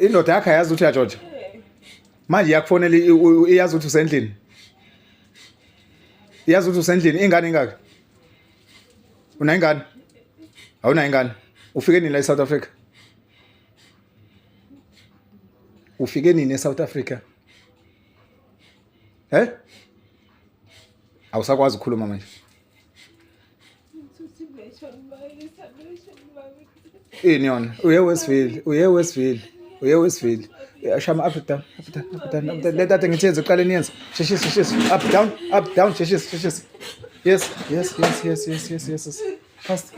indoda yakhe ayazi ukuthi uyajoja manje yakufonela iyazi ukuthi usendlini iyazi ukuthi usendlini ingane ingaki una ingane awuna ingane ufike nini la eSouth Africa ufike nini eSouth Africa awusakwazi ukukhuluma manje ini yona uye Westville shama up down let that thing change uqale niyenze sheshisa up down sheshisa yes fast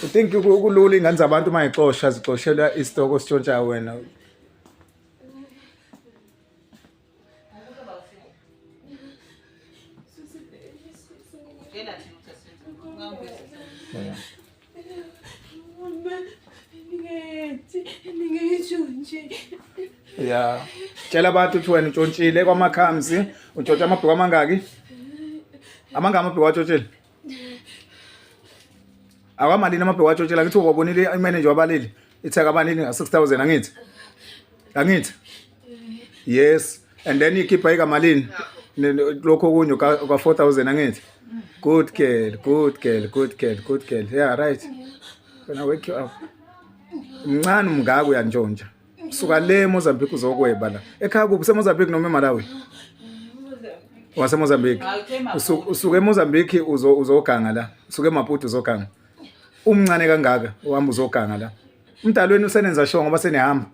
I think kulula ingane zabantu mayixosha zixoshelwa isitoko sitshontsha wena yeah tshela abantu ukuthi wena utshontshile kwamakhamsi utshontsha amabhuku amangaki amabhuku watshotshela awamalini amabhuku watshotshela ngithi ubabonile imanager wabalili itheka abanini nga 6000 yes and then ikhipha ikamalini lokho kunye ka 4000 angithi good girl yeah right gonna wake you up mncane umngaka uyantshontsha suka le Mozambique uzokweba la ekhaya kuphi seMozambique noma eMalawi waseMozambique usuke eMozambique uzoganga la usuke eMaputo uzoganga umncane kangaka uhamba uzoganga la umdalweni usenenza show ngoba senehamba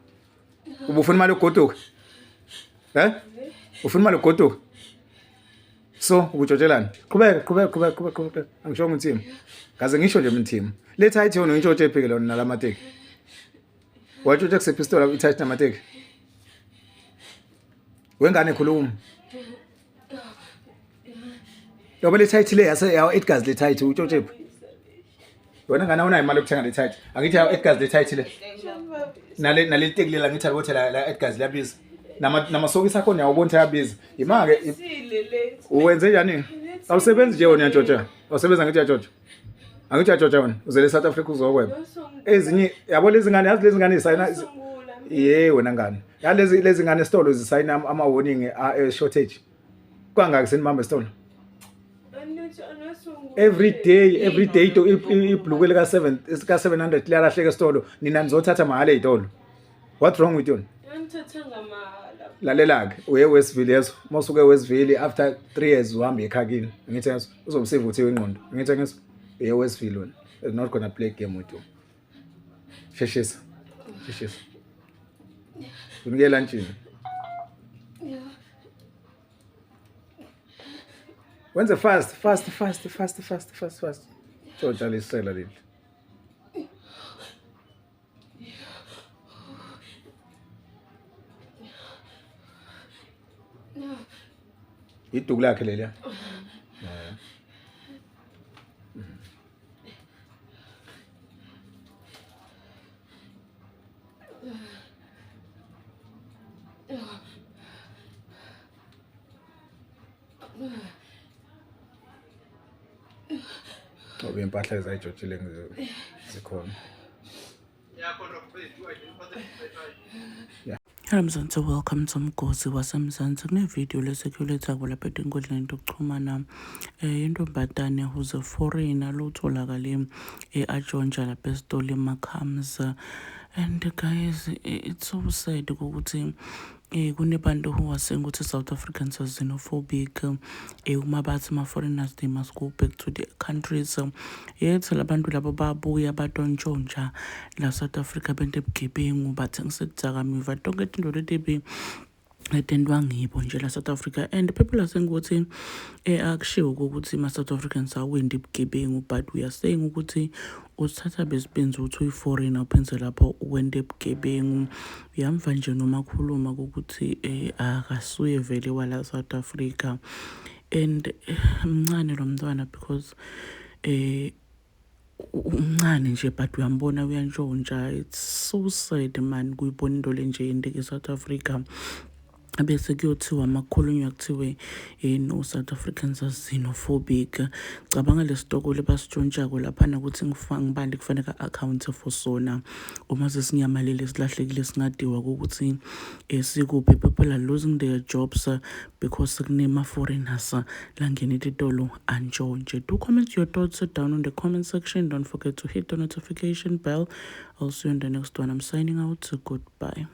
ubufuna imali yokugoduka ufuna imali yokugoduka so ukutshotshelana qhubeka angisho ngithini ngaze ngisho nje mthimo letha ayithi yona ngitshotshe ephike lona nalamateki watshothe kusepistola ithathi namateki wengane khuluma loba letha ayithi le yawo Edgar's letha ayithi utshothe wena ngana unayo imali yokuthenga letha angithi yawo Edgar's letha ayithi le nale teki lela ngithi ukuthi la Edgar's liyabiza namasokisi akho uyawubona yabiza imake uwenze njani awusebenzi nje wona uyantshontsha awusebenza ngithi uyantshontsha angithi uyantshontsha wona uzele South Africa uzokweba ezinye yabo lezi ngane yazi lezi ngane isayina wena ngane lezi ngane esitolo zisayina ama warning shortage kwangaki senimamba esitolo every day to ibhlukwe lika 700 liyalahleka esitolo nina nizothatha mahala ezitolo what wrong with you lalelake uye Westville yeso mosuke Westville after 3 years uhamba ekhakini ngithi yazo uzomsave uthi ingqondo ngithi ngeso uye Westville wena is not gonna play game with you sheshisa unike lunchini wenze fast tshontsha lisela leli iduku lakhe leliya ngoba impahla ezayijotshile zikhona. Hello Mzansi, welcome to Mgosi waseMzansi. Kune video lesekhuleta kulapha enkundleni yokuxhumana intombazane who's a foreigner lotholakale eAjonja lapha esitolo eMakhamza. And guys, it's so sad ukuthi kunebantu who are saying ukuthi South Africans are xenophobic. Uma bathi ma-foreigners, they must go back to their countries. Yethi labantu labo babuya badontshontsha la South Africa bente bugebengu bathengisa kudzakamiva tonke into leti etendwa ngibo nje la South Africa. And people are saying ukuthi akushiwo ukuthi ma South Africans awindi bugebengu, but we are saying ukuthi usithatha besibenza ukuthi uyi-foreigner uphenze lapho wende bugebengu. Uyamva nje noma khuluma ukuthi akasuye vele wala South Africa. And mncane lo mntwana because umncane nje but uyambona uyantshontsha. It's so sad man kuyibona into le nje yendeke South Africa. bese kuyothiwa makukhulunywa kuthiwe no South Africans are xenophobic. Cabanga lesitoko lebasitshontshako laphana ukuthi ngibani kufanele account for sona uma sesinyamalele silahlekile singadiwa ukuthi sikuphi. People are losing their jobs because kunema foreigners langena ititolo antshontshe. Do comment your thoughts down on the comment section. Don't forget to hit the notification bell. I'll see you in the next one. I'm signing out. Goodbye.